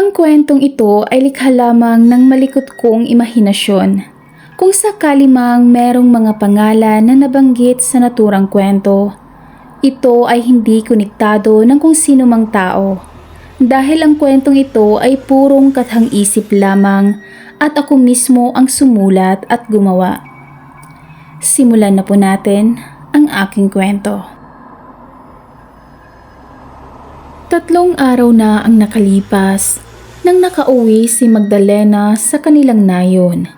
Ang kwentong ito ay likha lamang ng malikot kong imahinasyon. Kung sakali mang merong mga pangalan na nabanggit sa naturang kwento, ito ay hindi konektado ng kung sino mang tao. Dahil ang kwentong ito ay purong kathang-isip lamang at ako mismo ang sumulat at gumawa. Simulan na po natin ang aking kwento. 3 araw na ang nakalipas nang nakauwi si Magdalena sa kanilang nayon.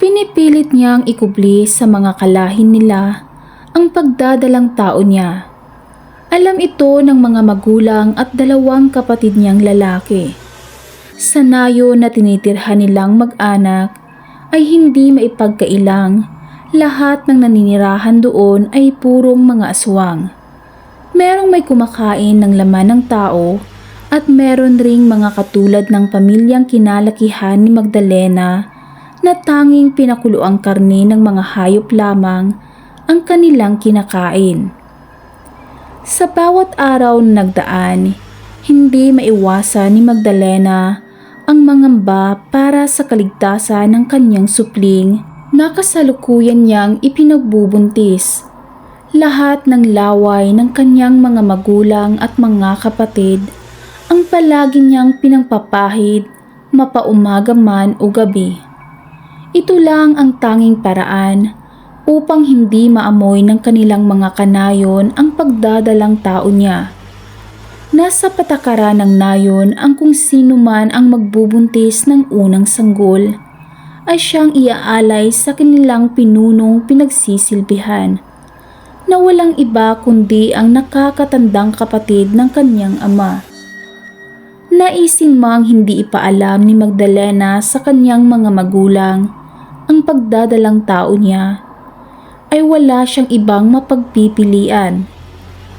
Pinipilit niyang ikubli sa mga kalahin nila ang pagdadalang tao niya. Alam ito ng mga magulang at 2 kapatid niyang lalaki. Sa nayon na tinitirhan nilang mag-anak ay hindi maipagkailang, lahat ng naninirahan doon ay purong mga aswang. Merong may kumakain ng laman ng tao at meron ring mga katulad ng pamilyang kinalakihan ni Magdalena na tanging pinakulo ang karne ng mga hayop lamang ang kanilang kinakain. Sa bawat araw na nagdaan, hindi maiwasan ni Magdalena ang mangamba para sa kaligtasan ng kanyang supling na kasalukuyan niyang ipinagbubuntis. Lahat ng laway ng kanyang mga magulang at mga kapatid ang palagi niyang pinangpapahid, mapaumaga man o gabi. Ito lang ang tanging paraan upang hindi maamoy ng kanilang mga kanayon ang pagdadalang tao niya. Nasa patakaran ng nayon ang kung sino man ang magbubuntis ng unang sanggol ay siyang iaalay sa kanilang pinunong pinagsisilbihan na walang iba kundi ang nakakatandang kapatid ng kanyang ama. Naisin mang hindi ipaalam ni Magdalena sa kanyang mga magulang ang pagdadalang tao niya, ay wala siyang ibang mapagpipilian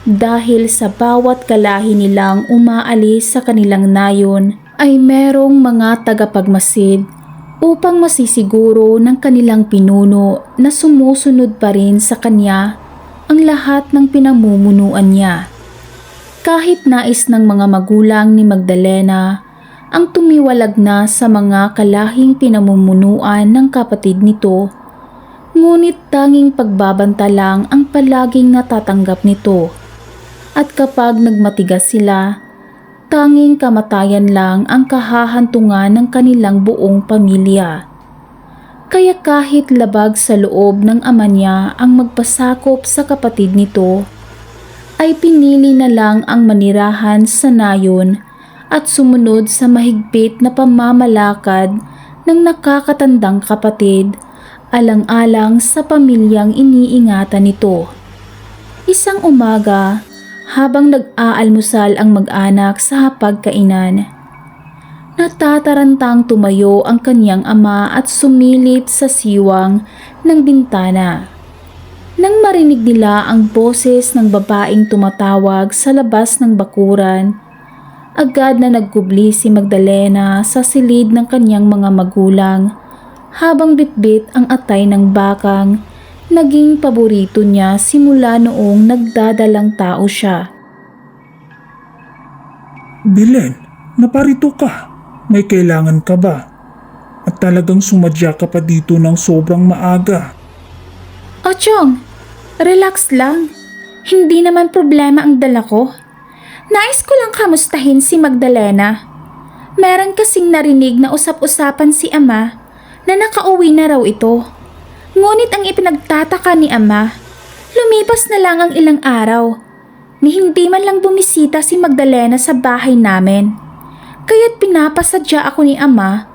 dahil sa bawat kalahi nilang umaalis sa kanilang nayon ay merong mga tagapagmasid upang masisiguro ng kanilang pinuno na sumusunod pa rin sa kanya ang lahat ng pinamumunuan niya. Kahit nais ng mga magulang ni Magdalena ang tumiwalag na sa mga kalahing pinamumunuan ng kapatid nito, ngunit tanging pagbabanta lang ang palaging natatanggap nito. At kapag nagmatigas sila, tanging kamatayan lang ang kahahantungan ng kanilang buong pamilya. Kaya kahit labag sa loob ng ama niya ang magpasakop sa kapatid nito, ay pinili na lang ang manirahan sa nayon at sumunod sa mahigpit na pamamalakad ng nakakatandang kapatid, alang-alang sa pamilyang iniingatan nito. Isang umaga, habang nag-aalmusal ang mag-anak sa hapagkainan, natatarantang tumayo ang kanyang ama at sumilip sa siwang ng bintana. Nang marinig nila ang boses ng babaeng tumatawag sa labas ng bakuran, agad na nagkubli si Magdalena sa silid ng kanyang mga magulang habang bitbit ang atay ng bakang naging paborito niya simula noong nagdadalang tao siya. Belen, naparito ka. May kailangan ka ba? At talagang sumadya ka pa dito ng sobrang maaga. Chong, relax lang. Hindi naman problema ang dala ko. Nais ko lang kamustahin si Magdalena. Meron kasing narinig na usap-usapan si ama na nakauwi na raw ito. Ngunit ang ipinagtataka ni ama, lumipas na lang ang ilang araw ni hindi man lang bumisita si Magdalena sa bahay namin. Kaya't pinapasadya ako ni ama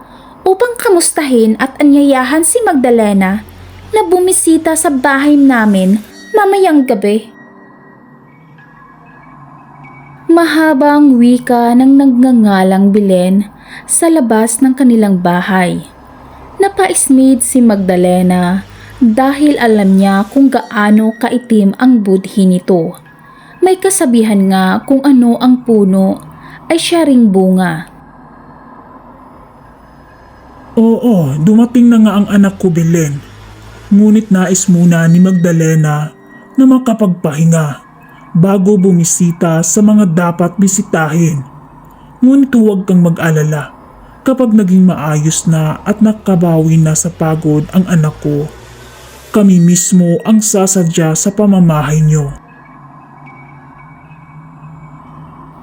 upang kamustahin at anyayahan si Magdalena na bumisita sa bahay namin mamayang gabi. Mahabang wika ng nagngangalang Belen sa labas ng kanilang bahay. Napaismid si Magdalena dahil alam niya kung gaano kaitim ang budhi nito. May kasabihan nga kung ano ang puno ay siya ring bunga. Oo, dumating na nga ang anak ko Belen. Ngunit nais muna ni Magdalena na makapagpahinga bago bumisita sa mga dapat bisitahin. Ngunit huwag kang mag-alala. Kapag naging maayos na at nakabawi na sa pagod ang anak ko, kami mismo ang sasadya sa pamamahay niyo.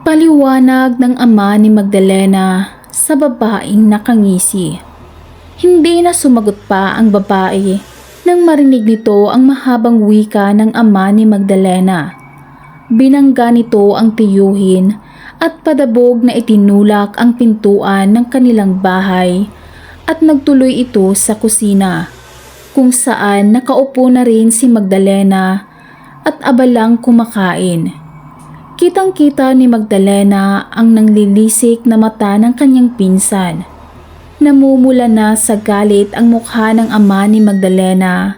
Paliwanag ng ama ni Magdalena sa babaeng nakangisi. Hindi na sumagot pa ang babae nang marinig nito ang mahabang wika ng ama ni Magdalena. Binangga nito ang tiyuhin at padabog na itinulak ang pintuan ng kanilang bahay at nagtuloy ito sa kusina, kung saan nakaupo na rin si Magdalena at abalang kumakain. Kitang-kita ni Magdalena ang nanglilisik na mata ng kanyang pinsan. Namumula na sa galit ang mukha ng ama ni Magdalena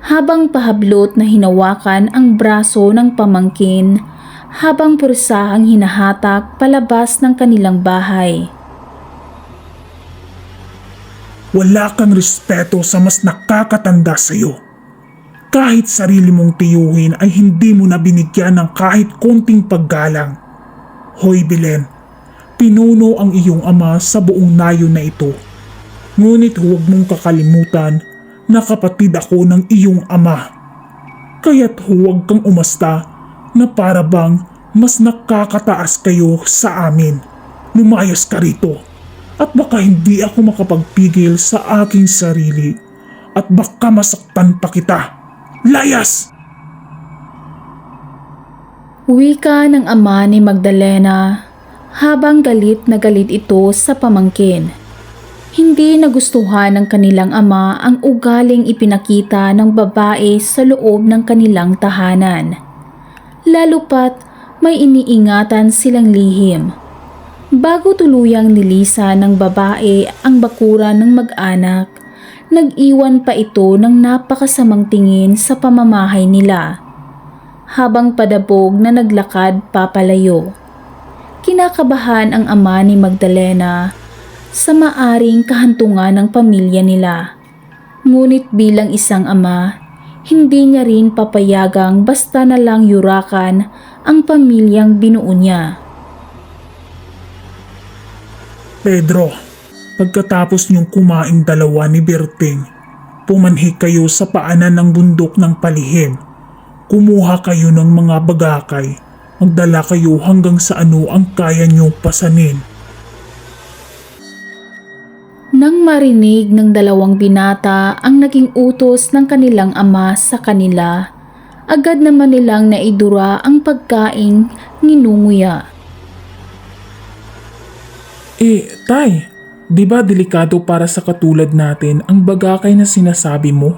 habang pahablot na hinawakan ang braso ng pamangkin habang pursahang hinahatak palabas ng kanilang bahay. Wala kang respeto sa mas nakakatanda sa iyo. Kahit sarili mong tiyuhin ay hindi mo na binigyan ng kahit konting paggalang. Hoy Belen, pinuno ang iyong ama sa buong nayon na ito. Ngunit huwag mong kakalimutan na kapatid ako ng iyong ama. Kaya't huwag kang umasta na para bang mas nakakataas kayo sa amin. Lumayas ka rito at baka hindi ako makapagpigil sa aking sarili at baka masaktan pa kita. Layas! Wika ng ama ni Magdalena habang galit na galit ito sa pamangkin. Hindi nagustuhan ng kanilang ama ang ugaling ipinakita ng babae sa loob ng kanilang tahanan. Lalo pat may iniingatan silang lihim. Bago tuluyang nilisan ng babae ang bakuran ng mag-anak, nag-iwan pa ito ng napakasamang tingin sa pamamahay nila. Habang padabog na naglakad papalayo. Kinakabahan ang ama ni Magdalena sa maaring kahantungan ng pamilya nila. Ngunit bilang isang ama, hindi niya rin papayagang basta na lang yurakan ang pamilyang binuo niya. Pedro, pagkatapos niyong kumaing dalawa ni Berting, pumanhik kayo sa paanan ng bundok ng palihim. Kumuha kayo ng mga bagakay. Magdala kayo hanggang sa ano ang kaya niyong pasanin. Nang marinig ng dalawang binata ang naging utos ng kanilang ama sa kanila, agad naman nilang naidura ang pagkaing ninunguya. Tay, di ba delikado para sa katulad natin ang bagakay na sinasabi mo?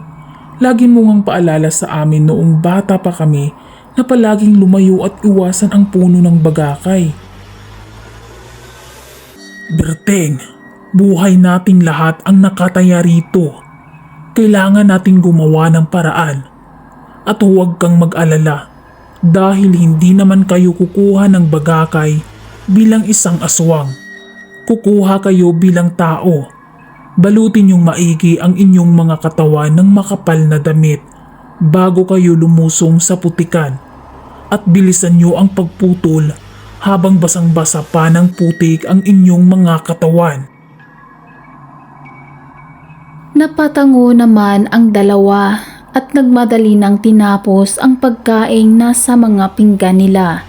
Lagi mo ngang paalala sa amin noong bata pa kami na palaging lumayo at iwasan ang puno ng bagakay. Berteng, buhay nating lahat ang nakataya rito. Kailangan nating gumawa ng paraan. At huwag kang mag-alala dahil hindi naman kayo kukuha ng bagakay bilang isang aswang. Kukuha kayo bilang tao. Balutin yung maigi ang inyong mga katawan ng makapal na damit bago kayo lumusong sa putikan at bilisan nyo ang pagputol habang basang-basa pa ng putik ang inyong mga katawan. Napatango naman ang dalawa at nagmadali nang tinapos ang pagkaing nasa mga pinggan nila.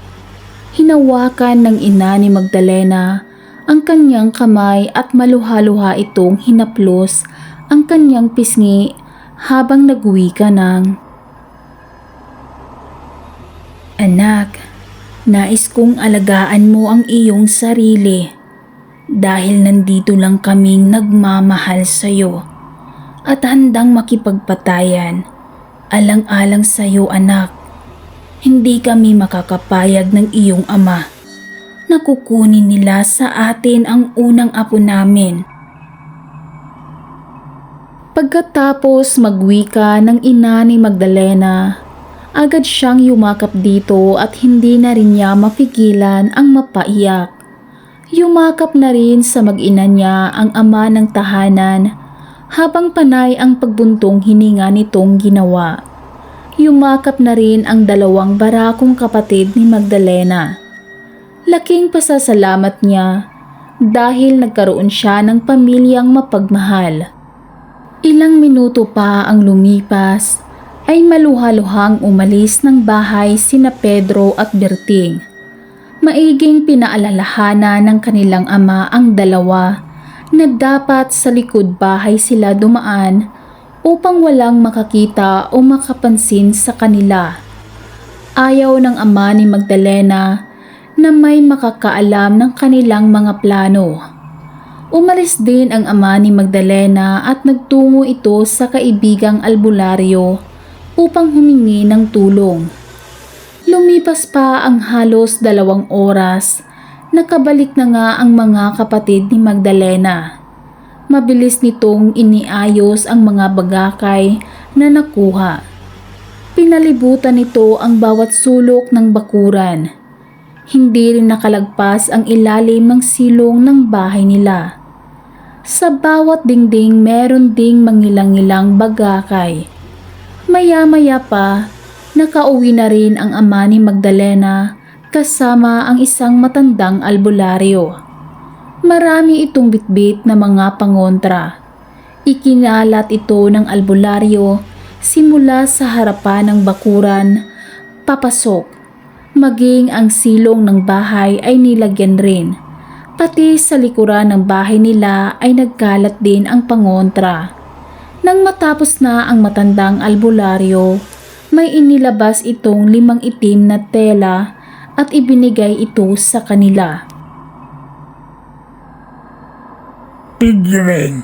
Hinawakan ng ina ni Magdalena ang kanyang kamay at maluha-luha itong hinaplos ang kanyang pisngi habang nagwika ng, "Anak, nais kong alagaan mo ang iyong sarili dahil nandito lang kaming nagmamahal sa iyo at handang makipagpatayan. Alang-alang sa iyo anak, hindi kami makakapayag ng iyong ama na kukunin nila sa atin ang unang apo namin." Pagkatapos magwika ng ina ni Magdalena, agad siyang yumakap dito at hindi na rin niya mapigilan ang mapaiyak. Yumakap na rin sa mag-ina niya ang ama ng tahanan habang panay ang pagbuntong hininga nitong ginawa. Yumakap na rin ang dalawang barakong kapatid ni Magdalena. Laking pasasalamat niya dahil nagkaroon siya ng pamilyang mapagmahal. Ilang minuto pa ang lumipas ay maluhaluhang umalis ng bahay sina Pedro at Berting. Maiging pinaalalahanan ng kanilang ama ang dalawa na dapat sa likod bahay sila dumaan upang walang makakita o makapansin sa kanila. Ayaw ng ama ni Magdalena na may makakaalam ng kanilang mga plano. Umalis din ang ama ni Magdalena at nagtungo ito sa kaibigang albularyo upang humingi ng tulong. Lumipas pa ang halos 2 oras, nakabalik na nga ang mga kapatid ni Magdalena. Mabilis nitong iniayos ang mga bagakay na nakuha. Pinalibutan nito ang bawat sulok ng bakuran. Hindi rin nakalagpas ang ilalim ng silong ng bahay nila. Sa bawat dingding meron ding mangilang-ilang bagakay. Maya-maya pa, nakauwi na rin ang ama ni Magdalena kasama ang isang matandang albularyo. Marami itong bitbit na mga pangontra. Ikinalat ito ng albularyo simula sa harapan ng bakuran, papasok. Maging ang silong ng bahay ay nilagyan rin. Pati sa likuran ng bahay nila ay nagkalat din ang pangontra. Nang matapos na ang matandang albularyo, may inilabas itong 5 itim na tela at ibinigay ito sa kanila. Tigring,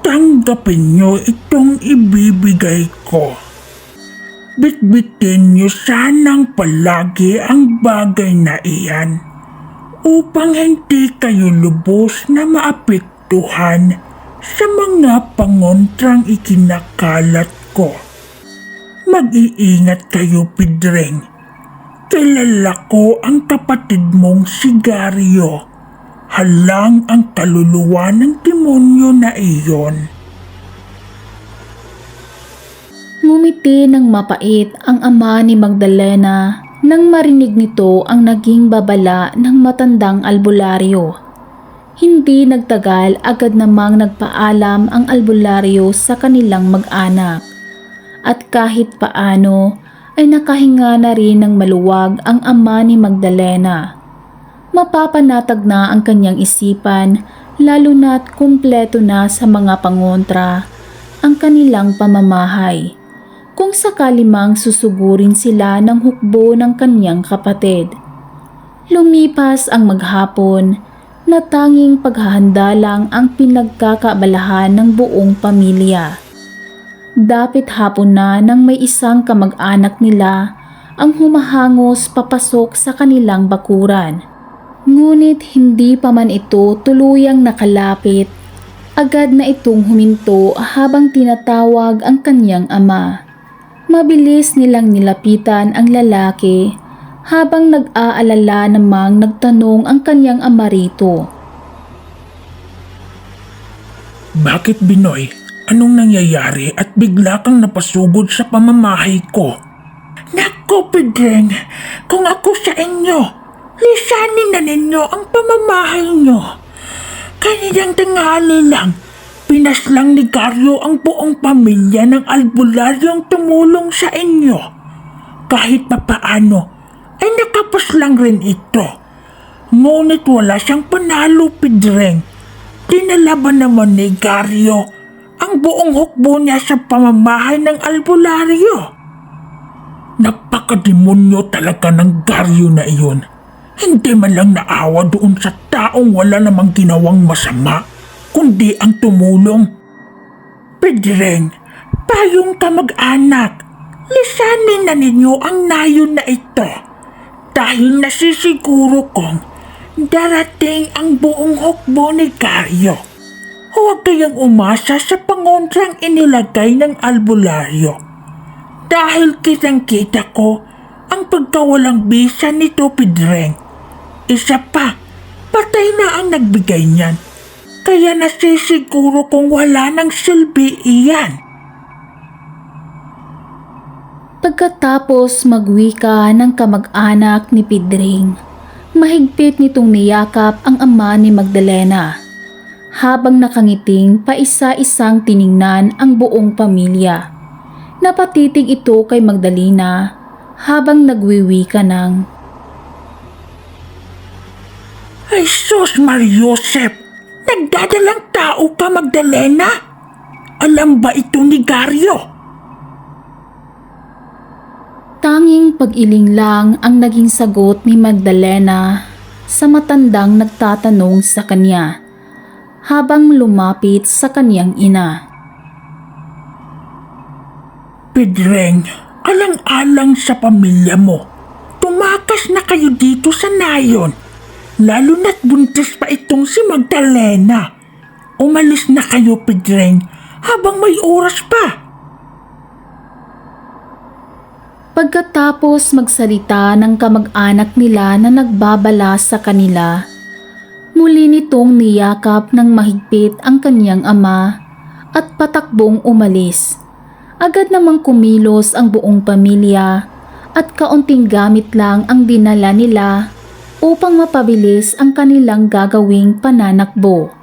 tanggapin niyo itong ibibigay ko. Bitbitin niyo sanang palagi ang bagay na iyan upang hindi kayo lubos na maapektuhan sa mga pangontrang ikinakalat ko. Mag-iingat kayo, Pidring. Kilala ko ang kapatid mong si Gario. Halang ang kaluluwa ng demonyo na iyon. Ngumiti ng mapait ang ama ni Magdalena nang marinig nito ang naging babala ng matandang albularyo. Hindi nagtagal agad namang nagpaalam ang albularyo sa kanilang mag-anak. At kahit paano ay nakahinga na rin ng maluwag ang ama ni Magdalena. Mapapanatag na ang kanyang isipan lalo na't kumpleto na sa mga pangontra ang kanilang pamamahay. Kung sakali mang susugurin sila ng hukbo ng kanyang kapatid. Lumipas ang maghapon na tanging paghahanda lang ang pinagkakaabalahan ng buong pamilya. Dapit hapon na nang may isang kamag-anak nila ang humahangos papasok sa kanilang bakuran. Ngunit hindi pa man ito tuluyang nakalapit, agad na itong huminto habang tinatawag ang kanyang ama. Mabilis nilang nilapitan ang lalaki habang nag-aalala namang nagtanong ang kanyang ama rito. Bakit, Binoy? Anong nangyayari at bigla kang napasugod sa pamamahay ko? Naku, Pidring, kung ako sa inyo, lisanin na ninyo ang pamamahay nyo. Kaninang tanghali lang, pinaslang ni Gario ang buong pamilya ng albularyong tumulong sa inyo. Kahit papaano, ay nakapaslang rin ito. Ngunit wala siyang panalo, Pidring. Dinalaban naman ni Gario ang buong hukbo niya sa pamamahay ng albularyo. Napakademonyo talaga ng Gario na iyon. Hindi man lang naawa doon sa taong wala namang ginawang masama, kundi ang tumulong. Pidring, payong kamag-anak, lisanin na ninyo ang nayon na ito. Dahil nasisiguro kong darating ang buong hukbo ni Gario. Huwag kayang umasa sa pangontrang inilagay ng albularyo. Dahil kitang-kita ko ang pagkawalang bisa nito, Pidring. Isa pa, patay na ang nagbigay niyan. Kaya nasisiguro kong wala nang silbi iyan. Pagkatapos magwika ng kamag-anak ni Pidring, Mahigpit nitong niyakap ang ama ni Magdalena, habang nakangiting paisa-isang tiningnan ang buong pamilya. Napatitig ito kay Magdalena habang nagwiwika ng, Ay sus, Mariosep! Nagdadalang tao ka, Magdalena? Alam ba ito ni Garyo? Tanging pag-iling lang ang naging sagot ni Magdalena sa matandang nagtatanong sa kanya habang lumapit sa kanyang ina. Pedreng, alang-alang sa pamilya mo. Tumakas na kayo dito sa nayon. Lalo na't buntis pa itong si Magdalena. Umalis na kayo, Pedreng, habang may oras pa. Pagkatapos magsalita ng kamag-anak nila na nagbabala sa kanila, muli nitong niyakap ng mahigpit ang kanyang ama at patakbong umalis. Agad namang kumilos ang buong pamilya at kaunting gamit lang ang dinala nila upang mapabilis ang kanilang gagawing pananakbo.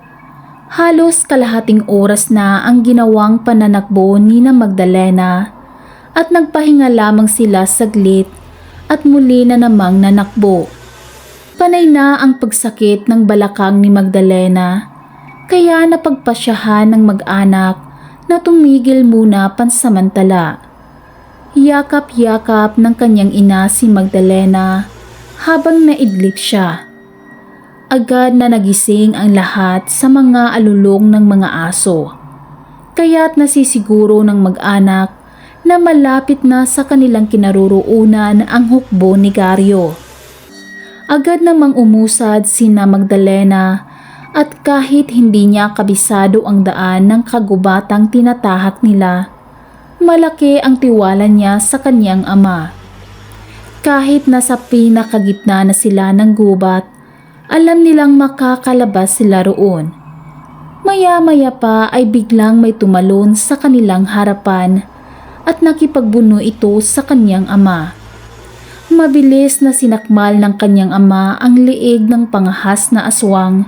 Halos kalahating oras na ang ginawang pananakbo ni na Magdalena at nagpahinga lamang sila saglit at muli na namang nanakbo. Panay na ang pagsakit ng balakang ni Magdalena, kaya napagpasyahan ng mag-anak na tumigil muna pansamantala. Yakap-yakap ng kanyang ina si Magdalena habang naidlip siya. Agad na nagising ang lahat sa mga alulong ng mga aso, kaya't nasisiguro ng mag-anak na malapit na sa kanilang kinaroroonan ang hukbo ni Garyo. Agad namang umusad sina Magdalena at kahit hindi niya kabisado ang daan ng kagubatang tinatahak nila, malaki ang tiwala niya sa kanyang ama. Kahit nasa pinakagitna na sila ng gubat, alam nilang makakalabas sila roon. Maya-maya pa ay biglang may tumalon sa kanilang harapan at nakipagbuno ito sa kanyang ama. Mabilis na sinakmal ng kanyang ama ang liig ng pangahas na aswang,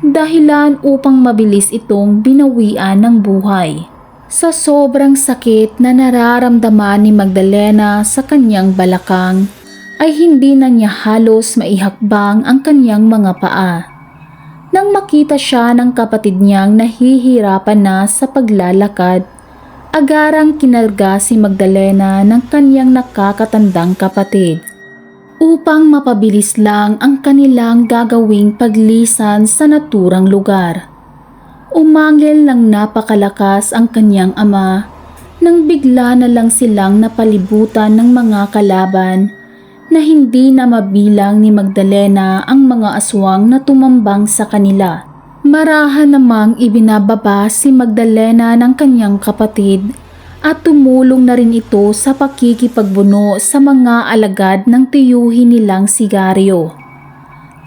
dahilan upang mabilis itong binawian ng buhay. Sa sobrang sakit na nararamdaman ni Magdalena sa kanyang balakang, ay hindi na niya halos maihakbang ang kanyang mga paa. Nang makita siya ng kapatid niyang nahihirapan na sa paglalakad, agarang kinarga si Magdalena ng kanyang nakakatandang kapatid upang mapabilis lang ang kanilang gagawing paglisan sa naturang lugar. Umangil ng napakalakas ang kanyang ama nang bigla na lang silang napalibutan ng mga kalaban na hindi na mabilang ni Magdalena ang mga aswang na tumambang sa kanila. Marahan namang ibinababa si Magdalena ng kanyang kapatid at tumulong na rin ito sa pakikipagbuno sa mga alagad ng tiyuhin nilang si Garyo.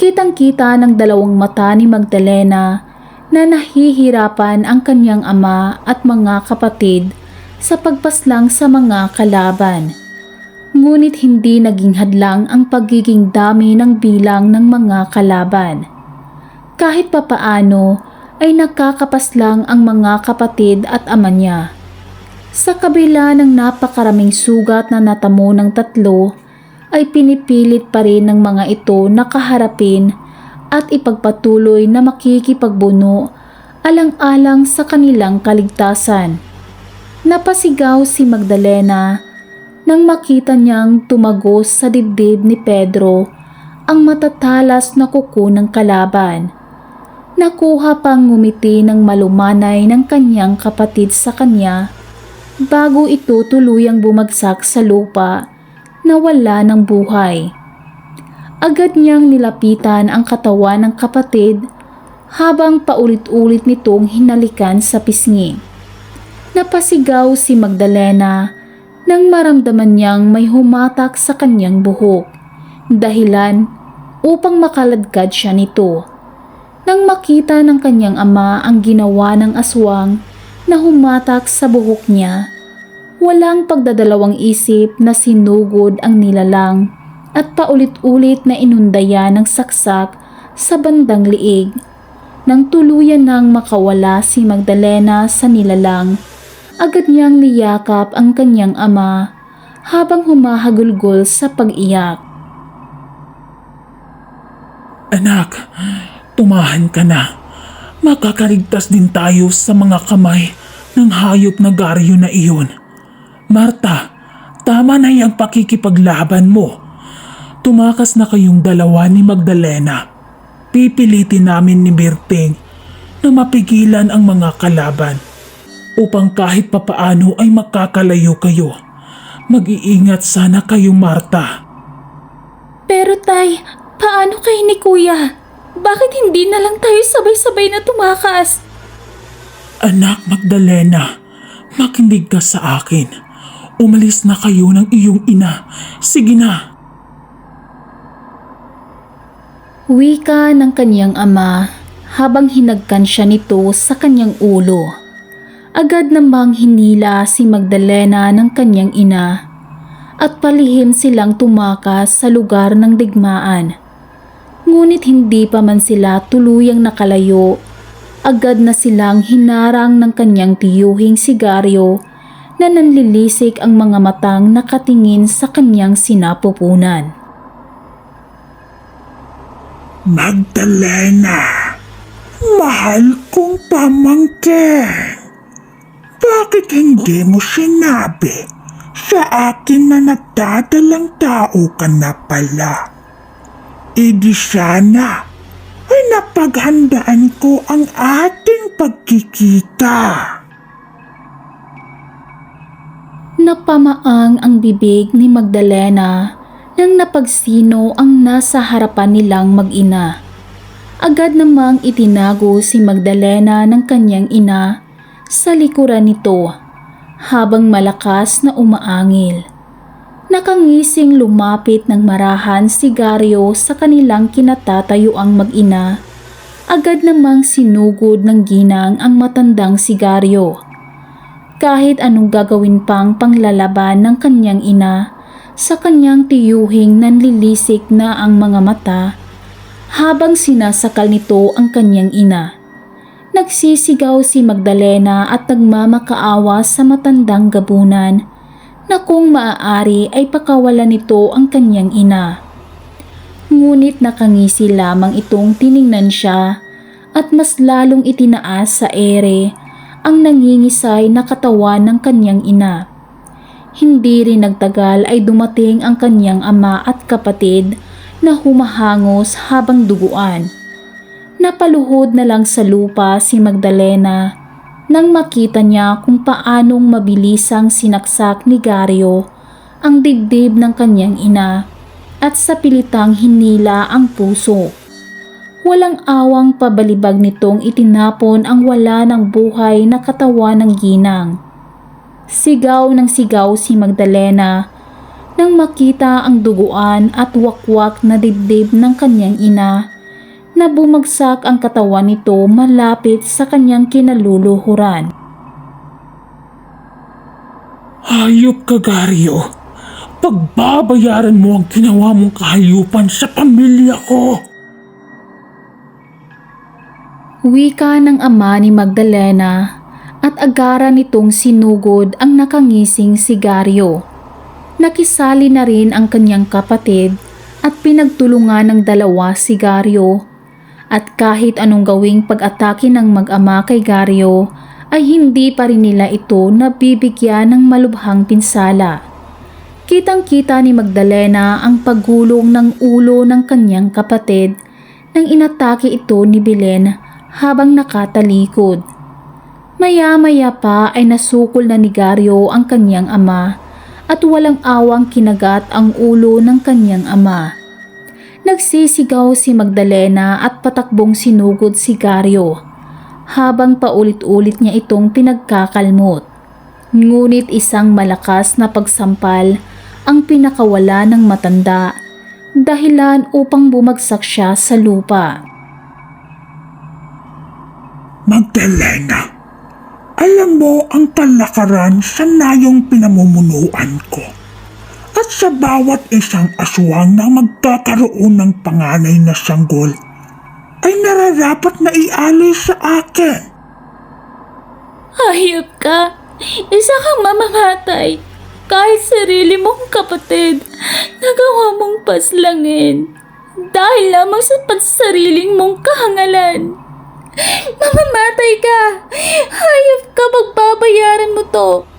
Kitang-kita ng dalawang mata ni Magdalena na nahihirapan ang kanyang ama at mga kapatid sa pagpaslang sa mga kalaban. Ngunit hindi naging hadlang ang pagiging dami ng bilang ng mga kalaban. Kahit papaano ay nakakapaslang ang mga kapatid at ama niya. Sa kabila ng napakaraming sugat na natamo ng tatlo, ay pinipilit pa rin ng mga ito na kaharapin at ipagpatuloy na makikipagbuno alang-alang sa kanilang kaligtasan. Napasigaw si Magdalena nang makita niyang tumagos sa dibdib ni Pedro ang matatalas na kuko ng kalaban. Nakuha pang ngumiti ng malumanay ng kanyang kapatid sa kanya bago ito tuluyang bumagsak sa lupa na wala ng buhay. Agad niyang nilapitan ang katawan ng kapatid habang paulit-ulit nitong hinalikan sa pisngi. Napasigaw si Magdalena nang maramdaman niyang may humatak sa kanyang buhok, dahilan upang makaladkad siya nito. Nang makita ng kanyang ama ang ginawa ng aswang na humatak sa buhok niya, walang pagdadalawang isip na sinugod ang nilalang at paulit-ulit na inundaya ng saksak sa bandang liig. Nang tuluyan nang makawala si Magdalena sa nilalang, agad niyang niyakap ang kanyang ama habang humahagulgol sa pag-iyak. Anak, tumahan ka na. Makakaligtas din tayo sa mga kamay ng hayop na Garyo na iyon. Marta, tama na yung pakikipaglaban mo. Tumakas na kayong dalawa ni Magdalena. Pipilitin namin ni Berting na mapigilan ang mga kalaban upang kahit papaano ay makakalayo kayo. Mag-iingat sana kayo, Marta. Pero tay, paano kayo ni kuya? Bakit hindi na lang tayo sabay-sabay na tumakas? Anak Magdalena, makinig ka sa akin. Umalis na kayo ng iyong ina. Sige na. Wika ng kanyang ama habang hinagkan siya nito sa kanyang ulo. Agad namang hinila si Magdalena ng kanyang ina at palihim silang tumakas sa lugar ng digmaan. Ngunit hindi pa man sila tuluyang nakalayo, agad na silang hinarang ng kanyang tiyuhing sigaryo na nanlilisik ang mga matang nakatingin sa kanyang sinapupunan. Magdalena, mahal kong pamangkin. Bakit hindi mo sinabi sa akin na nagdadalang tao ka na pala? Di sana ay napaghandaan ko ang ating pagkikita. Napamaang ang bibig ni Magdalena nang napagsino ang nasa harapan nilang mag-ina. Agad namang itinago si Magdalena ng kanyang ina sa likuran nito habang malakas na umaangil. Nakangising lumapit ng marahan si Garyo sa kanilang kinatatayuang mag-ina. Agad namang sinugod ng ginang ang matandang si Garyo. Kahit anong gagawin pang panglalaban ng kanyang ina, sa kanyang tiyuhing nanlilisik na ang mga mata habang sinasakal nito ang kanyang ina. Nagsisigaw si Magdalena at nagmamakaawa sa matandang gabunan na kung maaari ay pakawalan nito ang kanyang ina. Ngunit nakangisi lamang itong tiningnan siya at mas lalong itinaas sa ere ang nangingisay na katawan ng kanyang ina. Hindi rin nagtagal ay dumating ang kanyang ama at kapatid na humahangos habang duguan. Napaluhod na lang sa lupa si Magdalena nang makita niya kung paanong mabilisang sinaksak ni Garyo ang dibdib ng kanyang ina at sa pilitang hinila ang puso. Walang awang pabalibag nitong itinapon ang wala ng buhay na katawan ng ginang. Sigaw ng sigaw si Magdalena nang makita ang duguan at wakwak na dibdib ng kanyang ina na bumagsak ang katawan nito malapit sa kanyang kinaluluhuran. Hayop ka, Garyo. Pagbabayaran mo ang ginawa mong kahayupan sa pamilya ko. Wika ng ama ni Magdalena at agaran nitong sinugod ang nakangising si Garyo. Nakisali na rin ang kanyang kapatid at pinagtulungan ng dalawa si Garyo. At kahit anong gawing pag-atake ng mag-ama kay Garyo ay hindi pa rin nila ito nabibigyan ng malubhang pinsala. Kitang-kita ni Magdalena ang paggulong ng ulo ng kanyang kapatid nang inatake ito ni Belen habang nakatalikod. Maya-maya pa ay nasukol na ni Garyo ang kanyang ama at walang awang kinagat ang ulo ng kanyang ama. Nagsisigaw si Magdalena at patakbong sinugod si Garyo habang paulit-ulit niya itong pinagkakalmot. Ngunit isang malakas na pagsampal ang pinakawala ng matanda, dahilan upang bumagsak siya sa lupa. Magdalena, alam mo ang kalakaran sa nayong pinamumunuan ko. At sa bawat isang aswang na magkakaroon ng panganay na sanggol, ay nararapat na ialis sa akin. Hayop ka! Isa kang mamamatay! Kahit sarili mong kapatid, nagawa mong paslangin. Dahil lamang sa pansariling mong kahangalan. Mamamatay ka! Hayop ka, pagbabayaran mo to!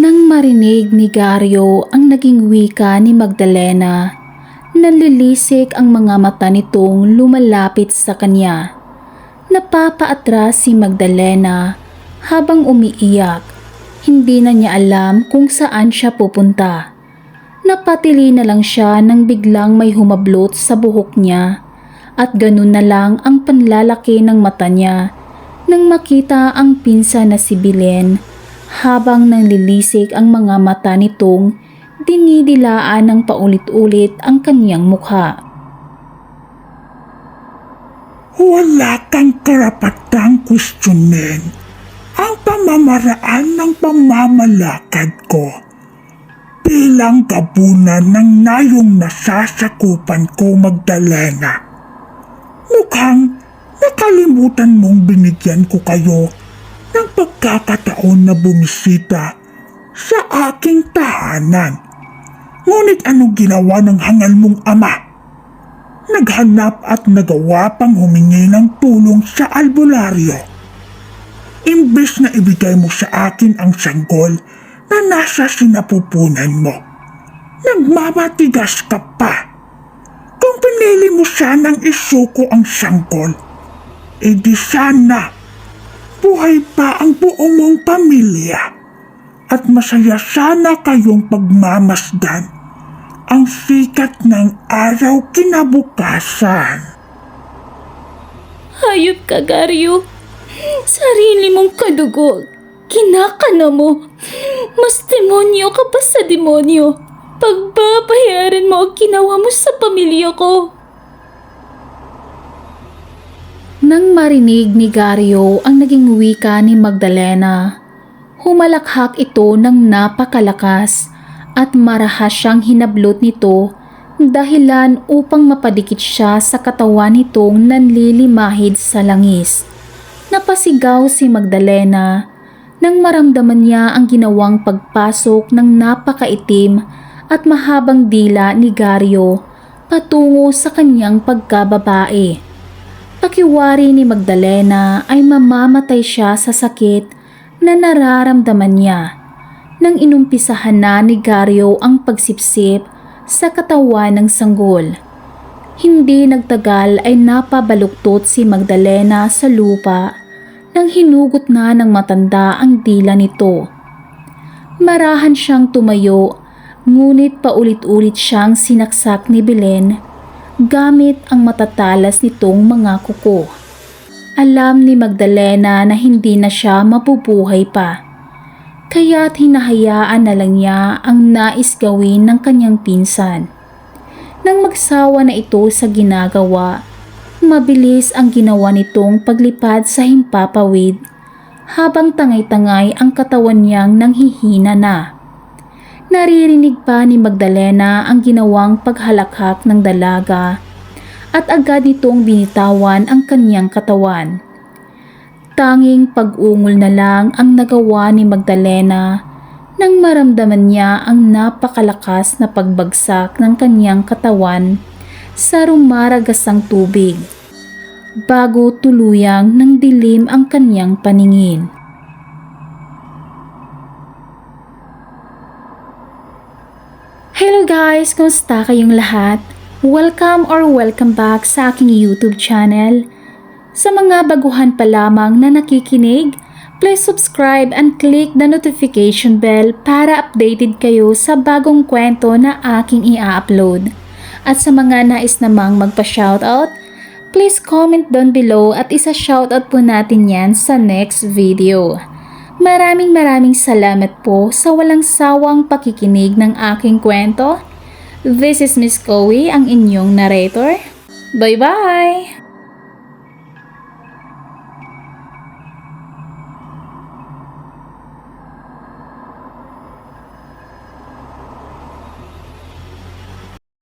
Nang marinig ni Gario ang naging wika ni Magdalena, nanlilisik ang mga mata nitong lumalapit sa kanya. Napapaatras si Magdalena habang umiiyak. Hindi na niya alam kung saan siya pupunta. Napatili na lang siya nang biglang may humablot sa buhok niya at ganun na lang ang panlalaki ng mata niya nang makita ang pinsan na si Belen habang nanlilisik ang mga mata nitong dinidilaan ng paulit-ulit ang kanyang mukha. Wala kang karapatang kwestiyonin ang pamamaraan ng pamamalakad ko bilang gabunan ng nayong nasasakupan ko, Magdalena. Mukhang nakalimutan mong binigyan ko kayo ng pagkakataon na bumisita sa aking tahanan. Ngunit anong ginawa ng hangal mong ama? Naghanap at nagawa pang humingi ng tulong sa albularyo. Imbes na ibigay mo sa akin ang sanggol na nasa sinapupunan mo, nagmamatigas ka pa. Kung pinili mo sanang isuko ang sanggol, edi sana buhay pa ang buong mong pamilya at masaya sana kayong pagmamasdan ang sikat ng araw kinabukasan. Hayop ka, Gario. Sarili mong kadugo. Kinakana mo. Mas demonyo ka pa sa demonyo. Pagbabayaran mo ang ginawa mo sa pamilya ko. Nang marinig ni Gario ang naging wika ni Magdalena, humalakhak ito ng napakalakas at marahas siyang hinablot nito dahilan upang mapadikit siya sa katawan nitong nanlilimahid sa langis. Napasigaw si Magdalena nang maramdaman niya ang ginawang pagpasok ng napakaitim at mahabang dila ni Gario patungo sa kanyang pagkababae. Pakiwari ni Magdalena ay mamamatay siya sa sakit na nararamdaman niya nang inumpisahan na ni Gario ang pagsipsip sa katawan ng sanggol. Hindi nagtagal ay napabaluktot si Magdalena sa lupa nang hinugot na ng matanda ang dila nito. Marahan siyang tumayo, ngunit paulit-ulit siyang sinaksak ni Belen gamit ang matatalas nitong mga kuko. Alam ni Magdalena na hindi na siya mabubuhay pa, kaya't hinahayaan na lang niya ang nais gawin ng kanyang pinsan. Nang magsawa na ito sa ginagawa, mabilis ang ginawa nitong paglipad sa himpapawid habang tangay-tangay ang katawan niyang nanghihina na. Naririnig pa ni Magdalena ang ginawang paghalakhak ng dalaga at agad nitong binitawan ang kanyang katawan. Tanging pag-ungol na lang ang nagawa ni Magdalena nang maramdaman niya ang napakalakas na pagbagsak ng kanyang katawan sa rumaragasang tubig bago tuluyang nang dilim ang kanyang paningin. Hello guys! Kumusta kayong lahat? Welcome or welcome back sa aking YouTube channel. Sa mga baguhan pa lamang na nakikinig, please subscribe and click the notification bell para updated kayo sa bagong kwento na aking i-upload. At sa mga nais namang magpa-shoutout, please comment down below at isa-shoutout po natin yan sa next video. Maraming salamat po sa walang sawang pakikinig ng aking kwento. This is Miss Chloe, ang inyong narrator. Bye-bye!